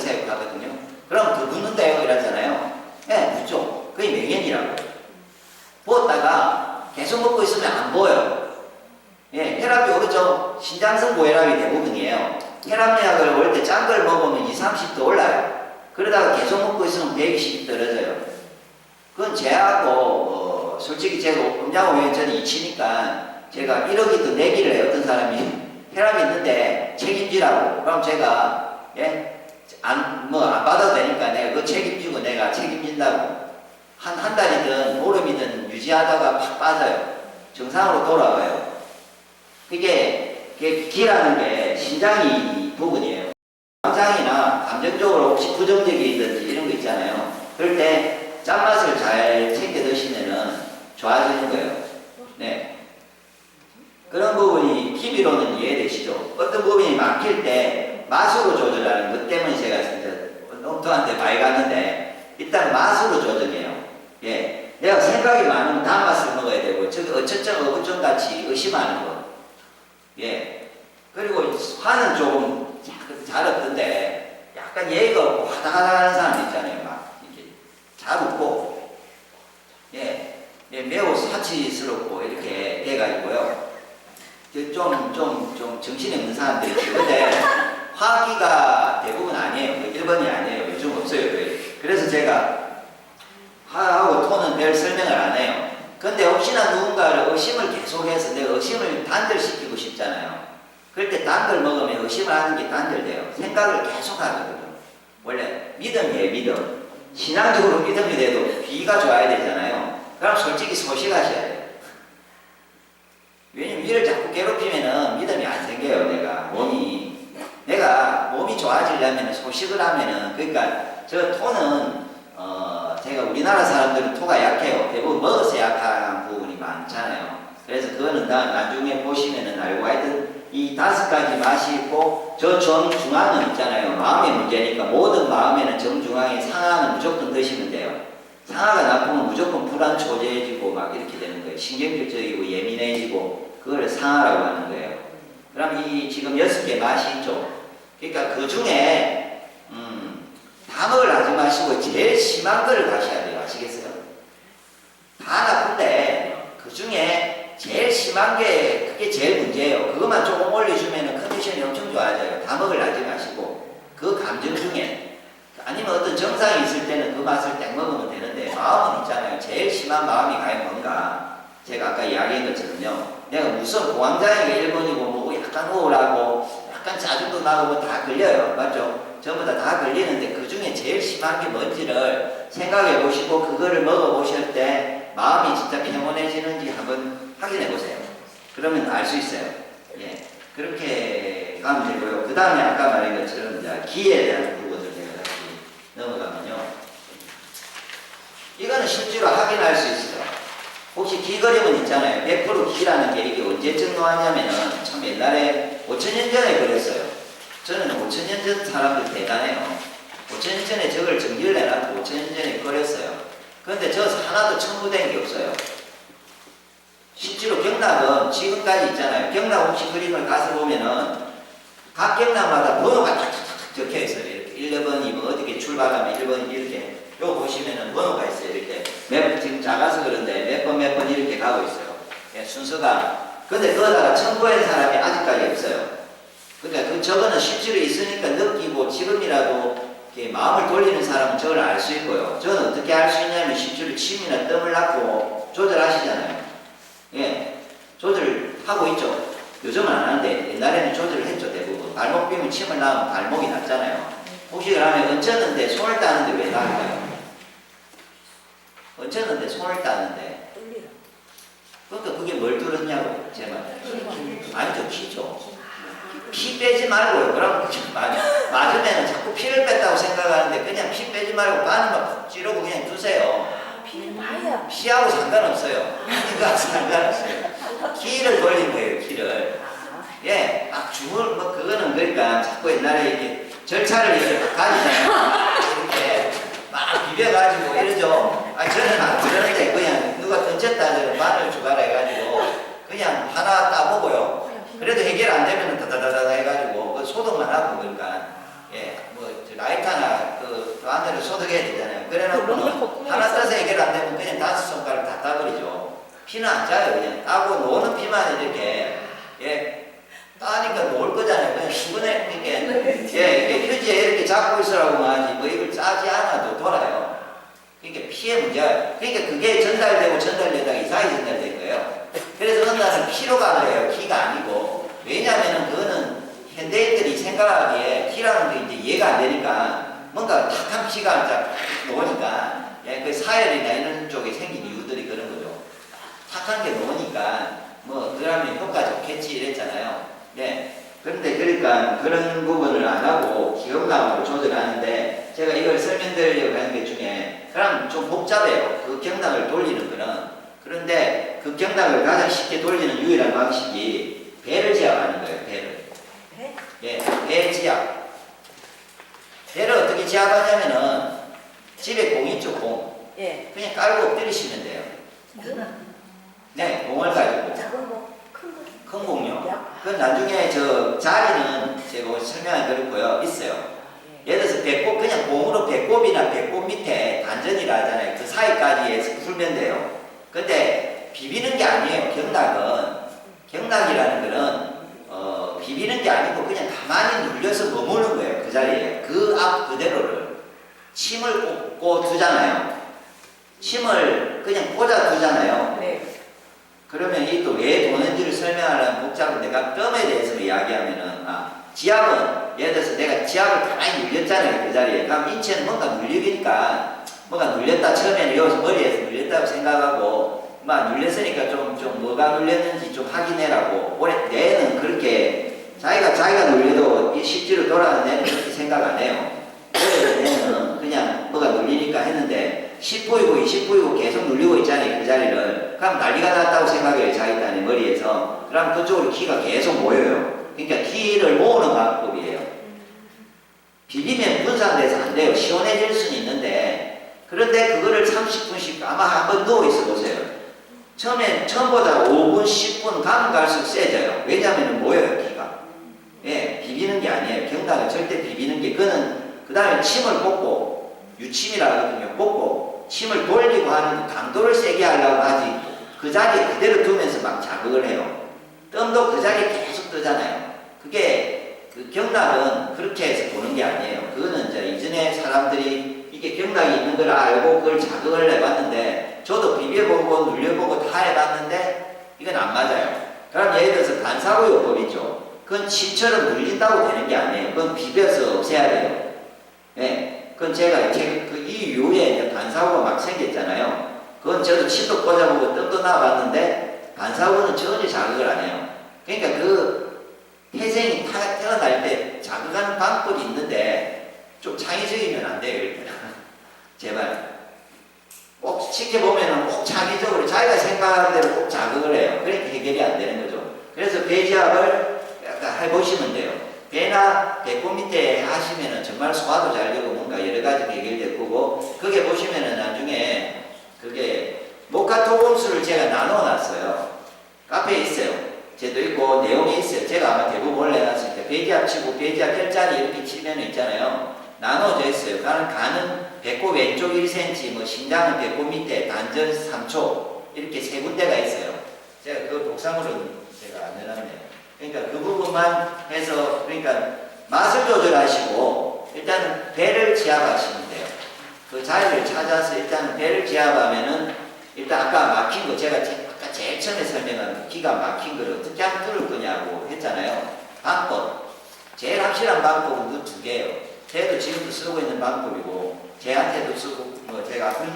생각하거든요. 그럼 더 붓는데요 이러잖아요. 예, 붓죠. 그게 맹연이라고. 부었다가 계속 먹고 있으면 안 보여요. 예, 혈압이 오르죠. 신장성 고혈압이 대부분이에요. 혈압약을 올 때 짠 걸 먹으면 20, 30도 올라요. 그러다가 계속 먹고 있으면 120 떨어져요. 그건 제하고 솔직히 제가 음양원전이 이치니까 제가 1억이든 내기를 해요. 어떤 사람이 혈압이 있는데 책임지라고. 그럼 제가 안 받아도 되니까 내가 그거 책임지고 내가 책임진다고. 한 달이든 보름이든 유지하다가 팍 빠져요. 정상으로 돌아와요. 그게 기라는 게 신장이 부분이에요. 감상이나 감정적으로 혹시 부정적이든지 이런 거 있잖아요. 그럴 때 짠맛을 잘 챙겨 드시면은 좋아지는 거예요. 네. 그런 부분이 TV로는 이해되시죠? 어떤 부분이 막힐 때 맛으로 조절하는 것 때문에 제가 진짜 농토한테 많이 갔는데 일단 맛으로 조정해요. 예. 내가 생각이 많으면 단맛을 먹어야 되고 저기 어쩌점 어부점 같이 의심하는 거. 예. 그리고 화는 조금 잘 없던데 약간 예의가 없고 화다하다는 사람 있잖아요. 막 이렇게 잘 웃고 매우 사치스럽고 이렇게 해가지고요. 좀 정신이 없는 사람들이 있어요. 근데 화기가 대부분 아니에요. 1번이 아니에요. 요즘 없어요. 그래서 제가 화하고 톤은 별 설명을 안 해요. 근데 혹시나 누군가를 의심을 계속해서 내가 의심을 단절시키고 싶잖아요. 그럴 때 단 걸 먹으면 의심을 하는 게 단절돼요. 생각을 계속 하거든요. 원래 믿음이에요. 믿음. 신앙적으로 믿음이 돼도 비가 좋아야 되잖아요. 그럼 솔직히 소식하셔야 돼요. 왜냐면 이를 자꾸 괴롭히면은 믿음이 안 생겨요. 내가 몸이 좋아지려면 소식을 하면은, 그러니까 저 토는 제가 우리나라 사람들은 토가 약해요. 대부분 먹어서 약한 부분이 많잖아요. 그래서 그거는 나중에 보시면은 알고, 하여튼 이 5가지 맛이 있고, 저 정중앙은 있잖아요. 마음의 문제니까 모든 마음에는 정중앙에 상하는 무조건 드시면 돼요. 상하가 나쁘면 무조건 불안초조해지고 막 이렇게 되는 거예요. 신경질적이고 예민해지고, 그걸 상하라고 하는 거예요. 그럼 이 지금 6개 맛이 있죠. 그러니까 그 중에 단어를 하지 마시고 제일 심한 걸 가셔야 돼요. 아시겠어요? 다 나쁜데 그 중에 제일 심한 게 그게 제일 문제예요. 그것만 조금 올려주면 컨디션이 엄청 좋아져요. 다 먹을 하지 마시고 그 감정 중에, 아니면 어떤 정상이 있을 때는 그 맛을 딱 먹으면 되는데, 마음은 있잖아요. 제일 심한 마음이 과연 뭔가. 제가 아까 이야기한 것처럼요. 내가 무슨 공황장애가 1번이고 뭐고 약간 우울하고 약간 짜증도 나고 뭐 다 걸려요. 맞죠? 전부 다 걸리는데 그 중에 제일 심한 게 뭔지를 생각해 보시고 그거를 먹어 보실 때 마음이 진짜 평온해지는지 한번 확인해 보세요. 그러면 알 수 있어요. 예. 그렇게 가면 되고요. 그 다음에 아까 말한 것처럼 이제 기에 대한 부분을 제가 다시 넘어가면요. 이거는 실제로 확인할 수 있어요. 혹시 기거림은 있잖아요. 100% 기라는 게 이게 언제쯤 나왔냐면은 참 옛날에 5000년 전에 그랬어요. 저는 5000년 전 사람들 대단해요. 5000년 전에 저걸 정리를 해놨고 5000년 전에 끓였어요. 그런데 저 하나도 첨부된 게 없어요. 실제로 경락은 지금까지 있잖아요. 경락 혹시 그림을 가서 보면은 각 경락마다 번호가 탁탁탁 적혀 있어요. 이렇게 1번, 2번 어떻게 출발하면 1번 이렇게. 요 보시면은 번호가 있어요. 이렇게 지금 작아서 그런데 몇 번 이렇게 가고 있어요. 예, 순서가. 근데 그거다가 첨부한 사람이 아직까지 없어요. 그러니까 저거는 실제로 있으니까 느끼고 지금이라도 이렇게 마음을 돌리는 사람은 저걸 알 수 있고요. 저는 어떻게 알 수 있냐면 실제로 침이나 뜸을 낳고 조절하시잖아요. 예, 조절하고 있죠. 요즘은 안 하는데 옛날에는 조절을 했죠. 대부분. 발목 비면 침을 낳으면 발목이 낫잖아요. 혹시 그러면 얹혔는데 손을 따는데 왜 나을까요? 얹혔는데 손을 따는데. 그러니까 그게 뭘 뚫었냐고요. 제 말. 아니죠. 키죠. 피 빼지 말고요. 그럼 맞으면 자꾸 피를 뺐다고 생각하는데 그냥 피 빼지 말고 바늘만 푹 찌르고 그냥 두세요. 피하고 상관없어요. 피가 상관없어요. 키를 돌린 거예요. 키를. 예, 막 주물 뭐 그거는 그러니까 자꾸 옛날에 이렇게 절차를 이렇게 가지잖아요. 이렇게 막 비벼가지고 이러죠. 저는 안 그러는데 그냥 누가 던졌다 저는 바늘 주가해가지고 그냥 하나 따보고요. 그래도 해결 안 되면 다다다다 해가지고 소독만 하고, 그러니까 예, 뭐 라이터나 그 안대로 소독해야 되잖아요. 그래놓고 하나 떠서 해결 안 되면 그냥 5손가락 다 따버리죠. 피는 안 짜요. 그냥 따고 노는 피만 이렇게 예 따니까 놓을 거잖아요. 그냥 수건에 이렇게 이렇게 휴지에 이렇게 잡고 있으라고 하지 뭐 이걸 짜지 않아도 돌아요. 그러니까 피의 문제야. 그러니까 그게 전달되고 전달되다가 이상하게 전달될 거예요. 그래서 어느 날은 피로 가는 거예요. 기가 아니고. 왜냐면은 그거는 현대인들이 생각하기에 피라는 게 이제 이해가 안 되니까 뭔가 탁한 피가 딱 놓으니까 예, 그 사열이나 이런 쪽에 생긴 이유들이 그런 거죠. 탁한 게 놓으니까 뭐 그러면 효과 좋겠지 이랬잖아요. 예. 그런데 그러니까 그런 부분을 안 하고 기억감으로 조절하는데 제가 이걸 설명드리려고 하는 것 중에 그럼 좀 복잡해요. 그 경락을 돌리는 거는. 그런데 그 경락을 가장 쉽게 돌리는 유일한 방식이 배를 지압하는 거예요. 배를. 배? 예, 배 지압. 배를 어떻게 지압하냐면은 집에 공 있죠, 공. 예. 그냥 깔고 엎드리시면 돼요. 네, 공을 가지고. 작은 거, 큰 거. 큰 공요. 그 나중에 저 자리는 제가 설명이 그렇고요. 있어요. 예를 들어서 배꼽, 그냥 공으로 배꼽이나 배꼽 밑에 단전이라 하잖아요. 그 사이까지 해서 풀면 돼요. 근데 비비는 게 아니에요. 경락이라는 거는 비비는 게 아니고 그냥 가만히 눌려서 머무는 거예요. 그 자리에. 그 앞 그대로를. 침을 꽂고 두잖아요. 침을 그냥 꽂아 두잖아요. 네. 그러면 이 또 왜 도는지를 설명하려면 복잡한 내가 뜸에 대해서 이야기하면은 지압은 예를 들어서 내가 지압을 가만히 눌렸잖아요. 그 자리에. 그럼 인체는 뭔가 눌리니까 뭔가 눌렸다 처음에는 여기서 머리에서 눌렸다고 생각하고 막 눌렸으니까 좀 뭐가 눌렸는지 좀 확인해라고. 올해 뇌는 그렇게 자기가 눌려도 이 실제로 돌아가는 뇌는 그렇게 생각 안 해요. 올해 뇌는 그냥 뭐가 눌리니까 했는데 10부이고 20부이고 계속 눌리고 있잖아요. 그 자리를. 그럼 난리가 났다고 생각해요. 자기 딴의 머리에서. 그럼 그쪽으로 기가 계속 모여요. 그러니까 기를 모으는 방법이에요. 비비면 분산돼서 안 돼요. 시원해질 수는 있는데 그런데 그거를 30분씩 아마 한번 누워있어 보세요. 처음보다 5분, 10분 가면 갈수록 세져요. 왜냐하면 모여요. 기가. 예, 비비는 게 아니에요. 경락은 절대 비비는 게 그거는 그 다음에 침을 꽂고 유침이라 하거든요. 꽂고 침을 돌리고 하는 그 강도를 세게 하려고 하지 그 자리에 그대로 두면서 막 자극을 해요. 뜸도 그 자리에 계속 뜨잖아요. 그게 그 경락은 그렇게 해서 도는 게 아니에요. 그거는 이제 이전에 사람들이 이게 경락이 있는 걸 알고 그걸 자극을 해봤는데 저도 비벼보고 눌려보고 다 해봤는데 이건 안 맞아요. 그럼 예를 들어서 반사구요법 있죠. 그건 침처럼 눌린다고 되는 게 아니에요. 그건 비벼서 없애야 돼요. 네. 그건 제가 그 이후에 반사구가 막 생겼잖아요. 그건 저도 침도 꽂아보고 뜸도 나와봤는데 반사구는 전혀 자극을 안 해요. 그러니까 그 태생이 태어날 때 자극하는 방법이 있는데 좀 창의적이면 안 돼요. 일단 제발 꼭 지켜보면은 꼭 창의적으로 자기가 생각하는 대로 꼭 자극을 해요. 그러니까 해결이 안 되는 거죠. 그래서 배지압을 약간 해보시면 돼요. 배나 배꼽 밑에 하시면은 정말 소화도 잘 되고 뭔가 여러 가지 해결될 거고 그게 보시면은 나중에 그게 모카토금수를 제가 나눠 놨어요. 카페에 있어요. 제도 있고 내용이 있어요. 제가 아마 대부분 올려놨을 때 배지압 치고 배지압 혈자리 이렇게 치면 있잖아요. 나눠져 있어요. 가는 배꼽 왼쪽 1cm, 뭐 심장은 배꼽 밑에 단전 3초 이렇게 세 군데가 있어요. 제가 그걸 독상으로 제가 안 해놨네요. 그러니까 그 부분만 해서 그러니까 맛을 조절하시고 일단 배를 지압하시면 돼요. 그 자리를 찾아서 일단 배를 지압하면은 일단 아까 막힌 거 제가 아까 제일 처음에 설명한 기가 막힌 거를 어떻게 하면 뚫을 거냐고 했잖아요. 방법. 제일 확실한 방법은 그 두 개예요. 제도 지금도 쓰고 있는 방법이고 제한테도 쓰고 뭐 제가 앞으로